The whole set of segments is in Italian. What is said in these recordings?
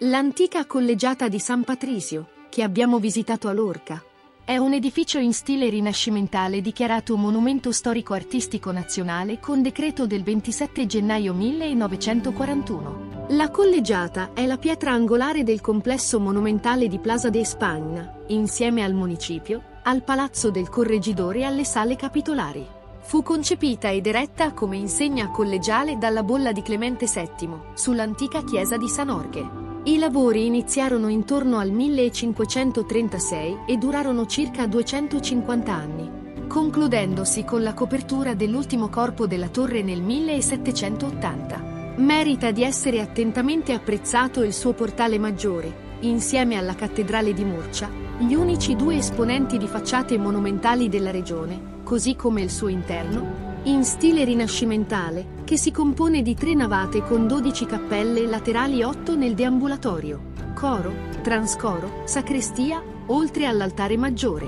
L'antica collegiata di San Patrizio, che abbiamo visitato a Lorca, è un edificio in stile rinascimentale dichiarato monumento storico-artistico nazionale con decreto del 27 gennaio 1941. La collegiata è la pietra angolare del complesso monumentale di Plaza de España, insieme al municipio, al Palazzo del Corregidore e alle sale capitolari. Fu concepita ed eretta come insegna collegiale dalla bolla di Clemente VII, sull'antica chiesa di San Orge. I lavori iniziarono intorno al 1536 e durarono circa 250 anni, concludendosi con la copertura dell'ultimo corpo della torre nel 1780. Merita di essere attentamente apprezzato il suo portale maggiore, insieme alla cattedrale di Murcia, gli unici due esponenti di facciate monumentali della regione, così come il suo interno, in stile rinascimentale, che si compone di 3 navate con 12 cappelle laterali, 8 nel deambulatorio, coro, transcoro, sacrestia, oltre all'altare maggiore.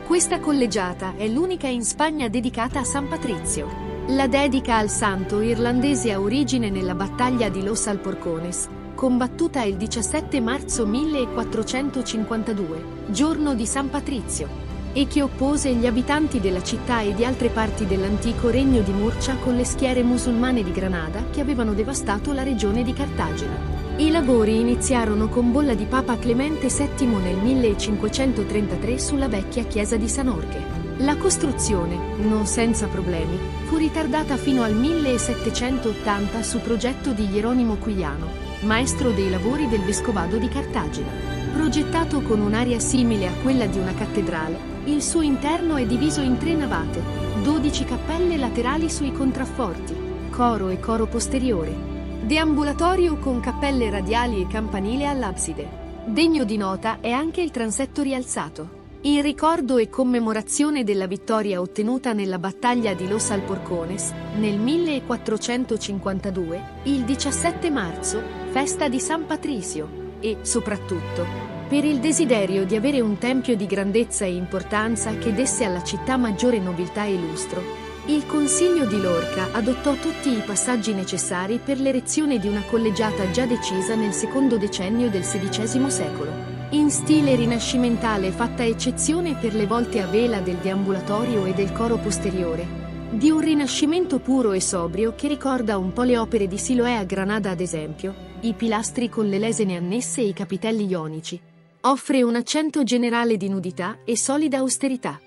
Questa collegiata è l'unica in Spagna dedicata a San Patrizio. La dedica al santo irlandese ha origine nella battaglia di Los Alporcones, combattuta il 17 marzo 1452, giorno di San Patrizio, e che oppose gli abitanti della città e di altre parti dell'antico regno di Murcia con le schiere musulmane di Granada che avevano devastato la regione di Cartagine. I lavori iniziarono con bolla di Papa Clemente VII nel 1533 sulla vecchia chiesa di San Orge. La costruzione, non senza problemi, fu ritardata fino al 1780 su progetto di Jeronimo Quijano, maestro dei lavori del Vescovado di Cartagine. Progettato con un'area simile a quella di una cattedrale, il suo interno è diviso in 3 navate, 12 cappelle laterali sui contrafforti, coro e coro posteriore, deambulatorio con cappelle radiali e campanile all'abside. Degno di nota è anche il transetto rialzato. In ricordo e commemorazione della vittoria ottenuta nella battaglia di Los Alporcones, nel 1452, il 17 marzo, festa di San Patrizio, e, soprattutto, per il desiderio di avere un tempio di grandezza e importanza che desse alla città maggiore nobiltà e lustro, il Consiglio di Lorca adottò tutti i passaggi necessari per l'erezione di una collegiata già decisa nel secondo decennio del XVI secolo, in stile rinascimentale, fatta eccezione per le volte a vela del deambulatorio e del coro posteriore, di un rinascimento puro e sobrio che ricorda un po' le opere di Siloé a Granada ad esempio, i pilastri con le lesene annesse e i capitelli ionici. Offre un accento generale di nudità e solida austerità.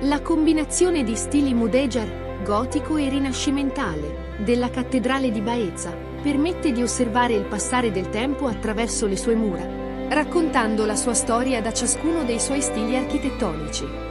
La combinazione di stili mudéjar, gotico e rinascimentale, della cattedrale di Baeza, permette di osservare il passare del tempo attraverso le sue mura, raccontando la sua storia da ciascuno dei suoi stili architettonici.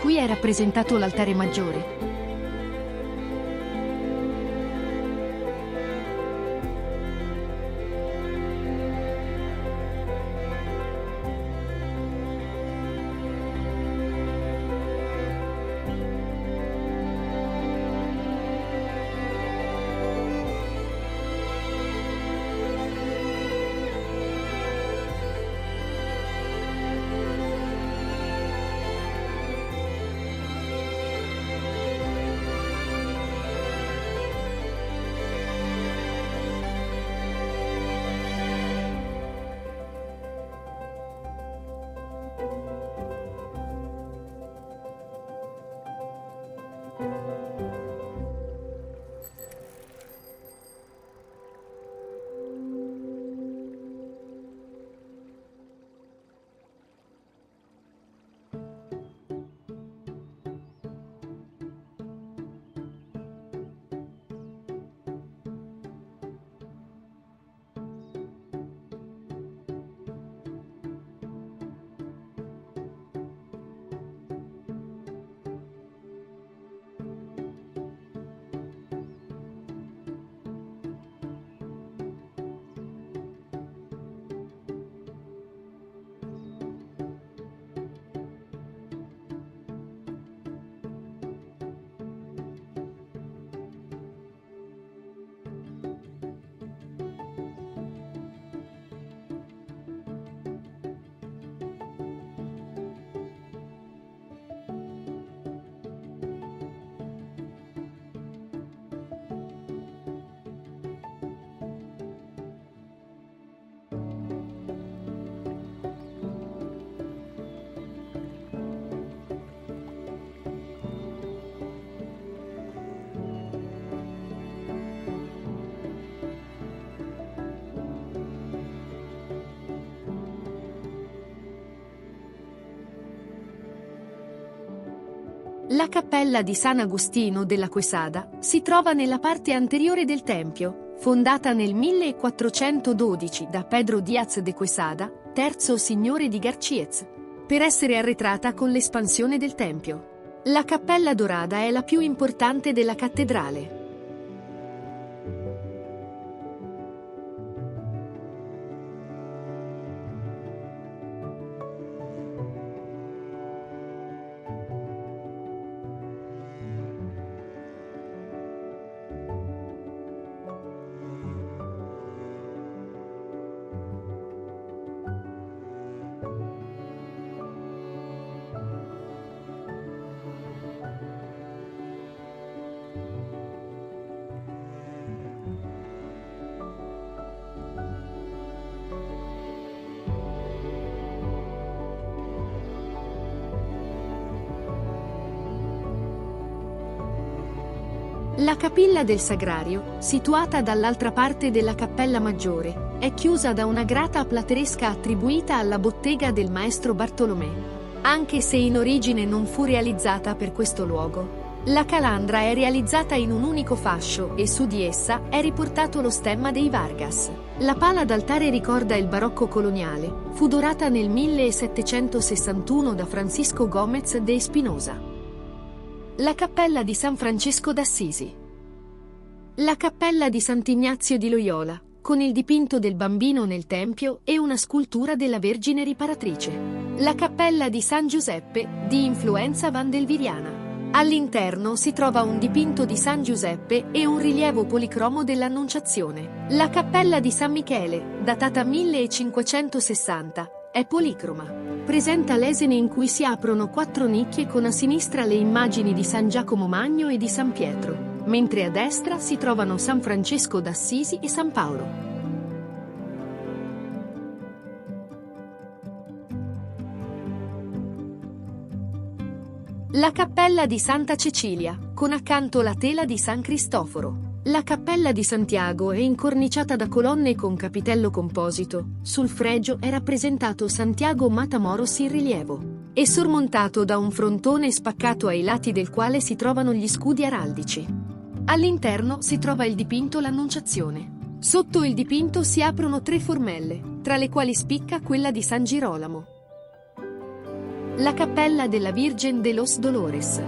Qui è rappresentato l'altare maggiore. La cappella di San Agostino della Quesada si trova nella parte anteriore del tempio, fondata nel 1412 da Pedro Díaz de Quesada, terzo signore di Garchiez, per essere arretrata con l'espansione del tempio. La cappella dorata è la più importante della cattedrale. La capilla del Sagrario, situata dall'altra parte della cappella maggiore, è chiusa da una grata plateresca attribuita alla bottega del maestro Bartolomé. Anche se in origine non fu realizzata per questo luogo, la calandra è realizzata in un unico fascio e su di essa è riportato lo stemma dei Vargas. La pala d'altare ricorda il barocco coloniale, fu dorata nel 1761 da Francisco Gómez de Espinosa. La cappella di San Francesco d'Assisi. La cappella di Sant'Ignazio di Loyola, con il dipinto del Bambino nel Tempio e una scultura della Vergine Riparatrice. La cappella di San Giuseppe, di influenza vandelviriana. All'interno si trova un dipinto di San Giuseppe e un rilievo policromo dell'Annunciazione. La cappella di San Michele, datata 1560, è policroma. Presenta lesene in cui si aprono 4 nicchie con a sinistra le immagini di San Giacomo Magno e di San Pietro, mentre a destra si trovano San Francesco d'Assisi e San Paolo. La cappella di Santa Cecilia, con accanto la tela di San Cristoforo. La cappella di Santiago è incorniciata da colonne con capitello composito. Sul fregio è rappresentato Santiago Matamoros in rilievo e sormontato da un frontone spaccato ai lati del quale si trovano gli scudi araldici. All'interno si trova il dipinto L'Annunciazione. Sotto il dipinto si aprono 3 formelle, tra le quali spicca quella di San Girolamo. La cappella della Virgen de los Dolores.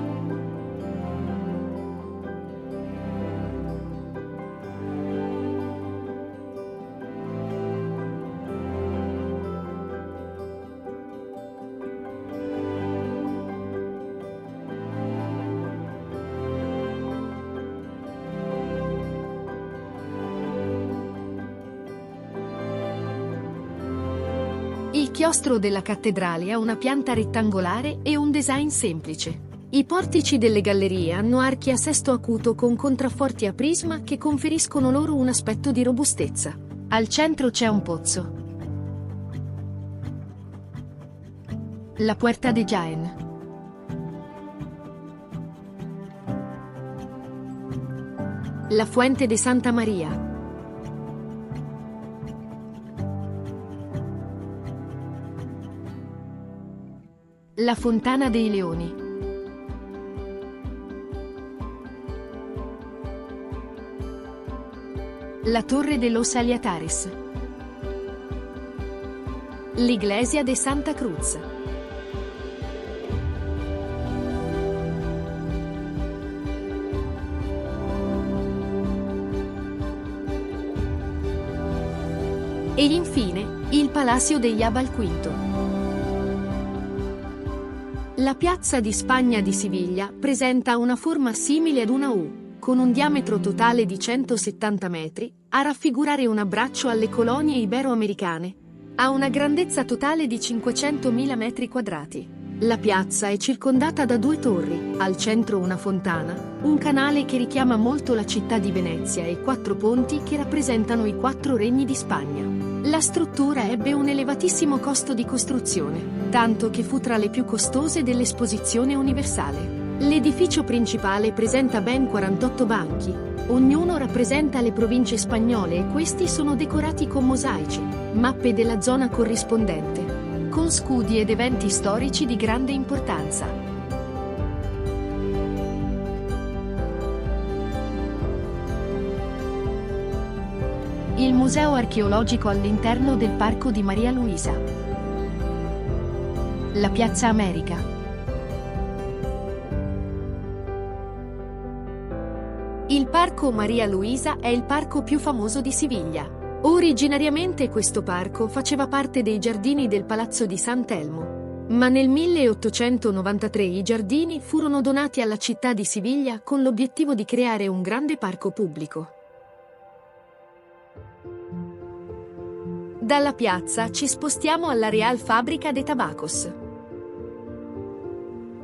Il chiostro della cattedrale ha una pianta rettangolare e un design semplice. I portici delle gallerie hanno archi a sesto acuto con contrafforti a prisma che conferiscono loro un aspetto di robustezza. Al centro c'è un pozzo. La Puerta de Jaén. La Fuente de Santa Maria. La Fontana dei Leoni. La Torre de los Aliatares. L'Iglesia de Santa Cruz. E infine, il Palacio degli Abal V. La piazza di Spagna di Siviglia presenta una forma simile ad una U, con un diametro totale di 170 metri, a raffigurare un abbraccio alle colonie ibero-americane. Ha una grandezza totale di 500.000 metri quadrati. La piazza è circondata da 2 torri, al centro una fontana, un canale che richiama molto la città di Venezia e 4 ponti che rappresentano i 4 regni di Spagna. La struttura ebbe un elevatissimo costo di costruzione, tanto che fu tra le più costose dell'Esposizione Universale. L'edificio principale presenta ben 48 banchi, ognuno rappresenta le province spagnole e questi sono decorati con mosaici, mappe della zona corrispondente, con scudi ed eventi storici di grande importanza. Il museo archeologico all'interno del Parco di Maria Luisa. La Piazza America. Il Parco Maria Luisa è il parco più famoso di Siviglia. Originariamente questo parco faceva parte dei giardini del Palazzo di San Telmo, ma nel 1893 i giardini furono donati alla città di Siviglia con l'obiettivo di creare un grande parco pubblico. Dalla piazza ci spostiamo alla Real Fábrica de Tabacos.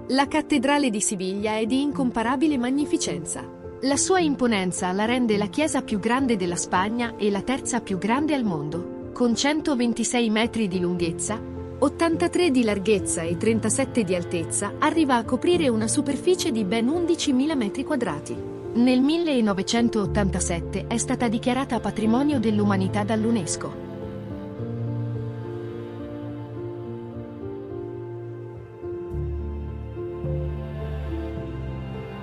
La cattedrale di Siviglia è di incomparabile magnificenza. La sua imponenza la rende la chiesa più grande della Spagna e la terza più grande al mondo, con 126 metri di lunghezza, 83 di larghezza e 37 di altezza, arriva a coprire una superficie di ben 11.000 metri quadrati. Nel 1987 è stata dichiarata Patrimonio dell'Umanità dall'UNESCO.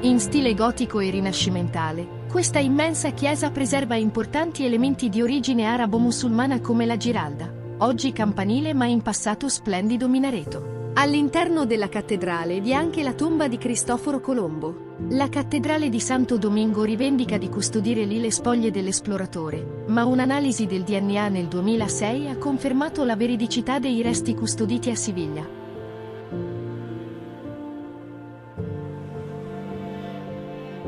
In stile gotico e rinascimentale, questa immensa chiesa preserva importanti elementi di origine arabo-musulmana come la giralda, oggi campanile ma in passato splendido minareto. All'interno della cattedrale vi è anche la tomba di Cristoforo Colombo. La cattedrale di Santo Domingo rivendica di custodire lì le spoglie dell'esploratore, ma un'analisi del DNA nel 2006 ha confermato la veridicità dei resti custoditi a Siviglia.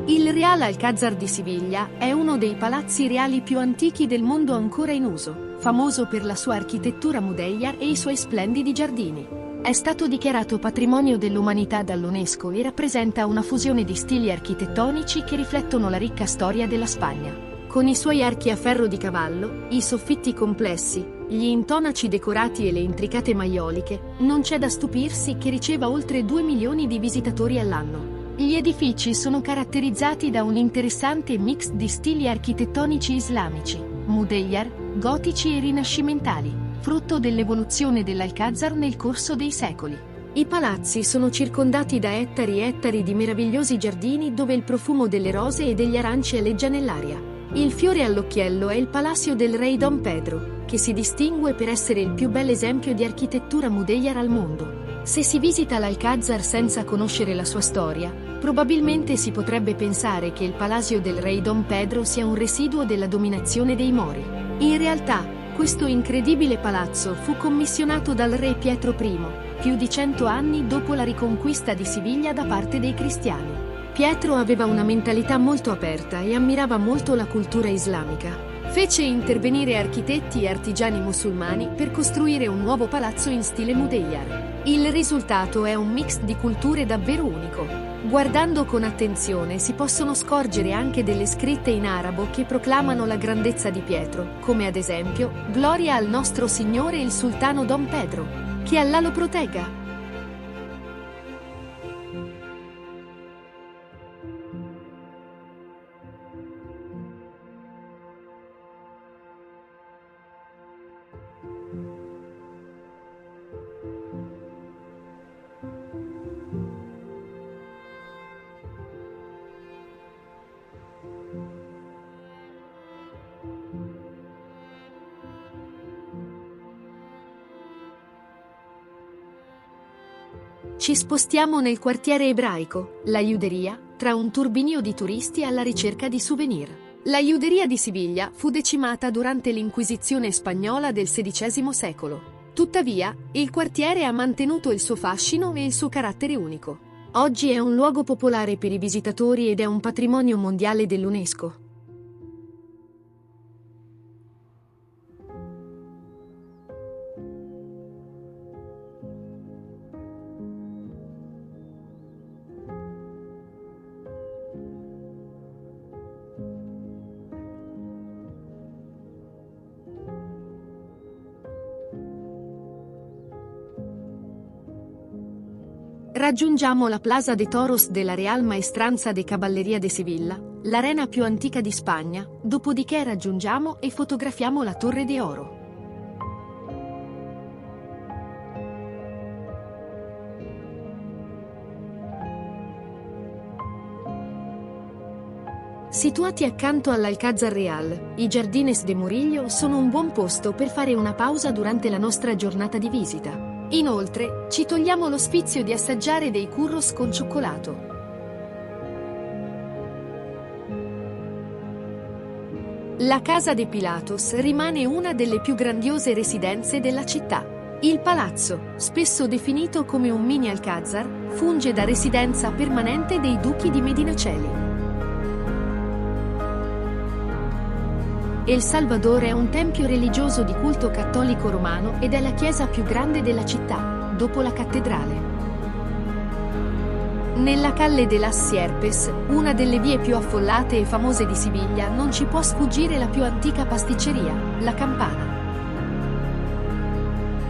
Il Real Alcázar di Siviglia è uno dei palazzi reali più antichi del mondo ancora in uso, famoso per la sua architettura mudèjar e i suoi splendidi giardini. È stato dichiarato patrimonio dell'umanità dall'UNESCO e rappresenta una fusione di stili architettonici che riflettono la ricca storia della Spagna. Con i suoi archi a ferro di cavallo, i soffitti complessi, gli intonaci decorati e le intricate maioliche, non c'è da stupirsi che riceva oltre 2 milioni di visitatori all'anno. Gli edifici sono caratterizzati da un interessante mix di stili architettonici islamici, mudèjar, gotici e rinascimentali, frutto dell'evoluzione dell'Alcázar nel corso dei secoli. I palazzi sono circondati da ettari e ettari di meravigliosi giardini dove il profumo delle rose e degli aranci aleggia nell'aria. Il fiore all'occhiello è il Palacio del Rey Don Pedro, che si distingue per essere il più bel esempio di architettura mudèjar al mondo. Se si visita l'Alcázar senza conoscere la sua storia, probabilmente si potrebbe pensare che il Palacio del Rey Don Pedro sia un residuo della dominazione dei Mori. In realtà, questo incredibile palazzo fu commissionato dal re Pietro I, più di 100 anni dopo la riconquista di Siviglia da parte dei cristiani. Pietro aveva una mentalità molto aperta e ammirava molto la cultura islamica. Fece intervenire architetti e artigiani musulmani per costruire un nuovo palazzo in stile mudèjar. Il risultato è un mix di culture davvero unico. Guardando con attenzione si possono scorgere anche delle scritte in arabo che proclamano la grandezza di Pietro, come ad esempio, Gloria al nostro Signore il Sultano Don Pedro. Che Allah lo protegga! Ci spostiamo nel quartiere ebraico, la Juderia, tra un turbinio di turisti alla ricerca di souvenir. La Juderia di Siviglia fu decimata durante l'Inquisizione spagnola del XVI secolo. Tuttavia, il quartiere ha mantenuto il suo fascino e il suo carattere unico. Oggi è un luogo popolare per i visitatori ed è un patrimonio mondiale dell'UNESCO. Raggiungiamo la Plaza de Toros della Real Maestranza de Caballeria de Sevilla, l'arena più antica di Spagna, dopodiché raggiungiamo e fotografiamo la Torre de Oro. Situati accanto all'Alcázar Real, i Jardines de Murillo sono un buon posto per fare una pausa durante la nostra giornata di visita. Inoltre, ci togliamo lo sfizio di assaggiare dei churros con cioccolato. La Casa de Pilatos rimane una delle più grandiose residenze della città. Il palazzo, spesso definito come un mini Alcázar, funge da residenza permanente dei duchi di Medinaceli. El Salvador è un tempio religioso di culto cattolico romano ed è la chiesa più grande della città, dopo la cattedrale. Nella Calle de las Sierpes, una delle vie più affollate e famose di Siviglia, non ci può sfuggire la più antica pasticceria, la Campana.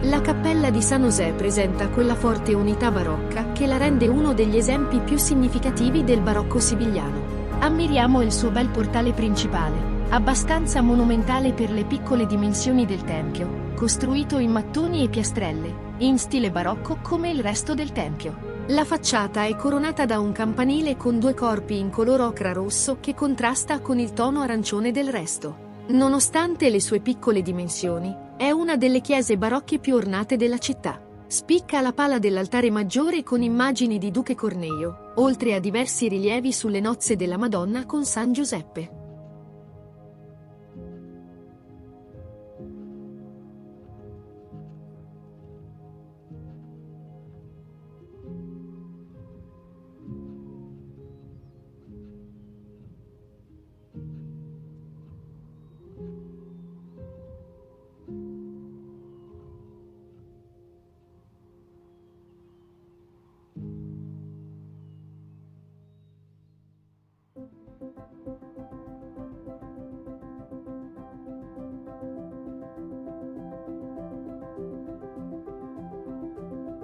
La cappella di San José presenta quella forte unità barocca che la rende uno degli esempi più significativi del barocco sivigliano. Ammiriamo il suo bel portale principale, abbastanza monumentale per le piccole dimensioni del tempio, costruito in mattoni e piastrelle, in stile barocco come il resto del tempio. La facciata è coronata da un campanile con 2 corpi in color ocra rosso che contrasta con il tono arancione del resto. Nonostante le sue piccole dimensioni, è una delle chiese barocche più ornate della città. Spicca la pala dell'altare maggiore con immagini di Duce Cornejo, oltre a diversi rilievi sulle nozze della Madonna con San Giuseppe.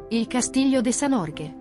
Il Castillo de San Jorge.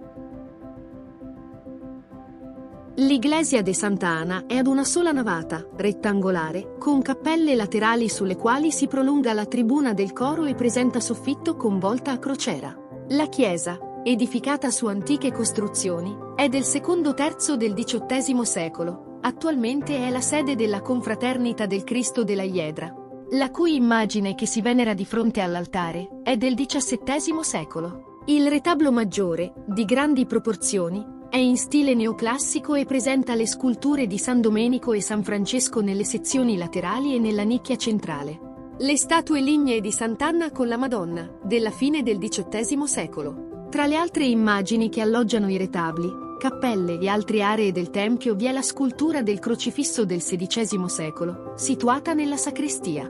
L'Iglesia de Santa Ana è ad una sola navata, rettangolare, con cappelle laterali sulle quali si prolunga la tribuna del coro e presenta soffitto con volta a crociera. La chiesa, edificata su antiche costruzioni, è del secondo terzo del XVIII secolo, attualmente è la sede della Confraternita del Cristo della Iedra, la cui immagine che si venera di fronte all'altare è del XVII secolo. Il retablo maggiore, di grandi proporzioni, è in stile neoclassico e presenta le sculture di San Domenico e San Francesco nelle sezioni laterali e nella nicchia centrale. Le statue lignee di Sant'Anna con la Madonna, della fine del XVIII secolo. Tra le altre immagini che alloggiano i retabli, cappelle e altre aree del tempio vi è la scultura del crocifisso del XVI secolo, situata nella sacrestia.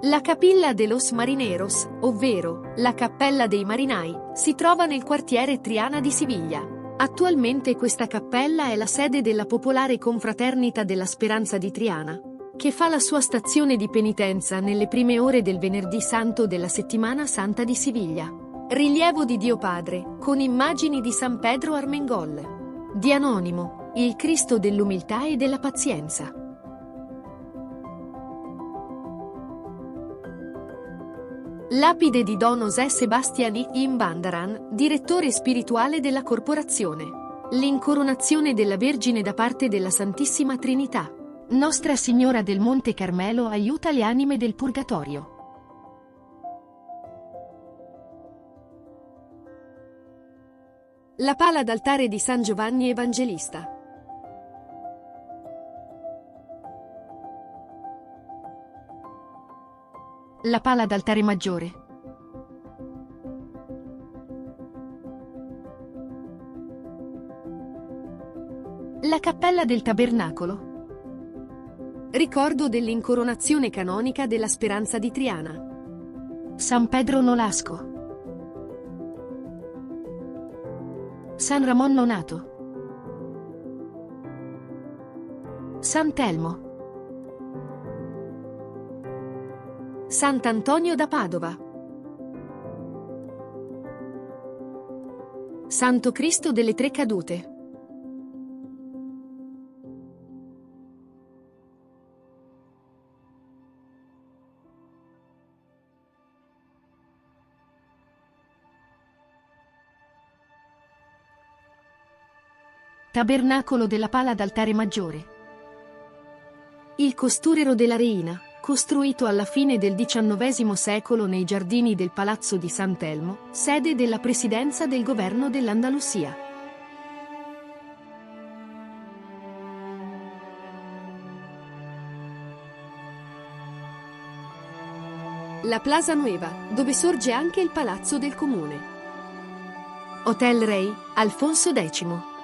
La Capilla de los Marineros, ovvero la Cappella dei Marinai, si trova nel quartiere Triana di Siviglia. Attualmente questa cappella è la sede della popolare Confraternita della Speranza di Triana, che fa la sua stazione di penitenza nelle prime ore del Venerdì Santo della Settimana Santa di Siviglia. Rilievo di Dio Padre, con immagini di San Pedro Armengol. Di Anonimo, il Cristo dell'umiltà e della pazienza. Lapide di Don José Sebastiani in Bandaran, direttore spirituale della corporazione. L'incoronazione della Vergine da parte della Santissima Trinità. Nostra Signora del Monte Carmelo aiuta le anime del Purgatorio. La pala d'altare di San Giovanni Evangelista. La pala d'altare maggiore. La cappella del tabernacolo. Ricordo dell'incoronazione canonica della Speranza di Triana. San Pedro Nolasco. San Ramon Nonato. Sant'Elmo. Sant'Antonio da Padova. Santo Cristo delle Tre Cadute. Tabernacolo della Pala d'Altare Maggiore. Il Costurero della Reina, costruito alla fine del XIX secolo nei giardini del Palazzo di Sant'Elmo, sede della Presidenza del Governo dell'Andalusia. La Plaza Nueva, dove sorge anche il Palazzo del Comune. Hotel Rey, Alfonso X.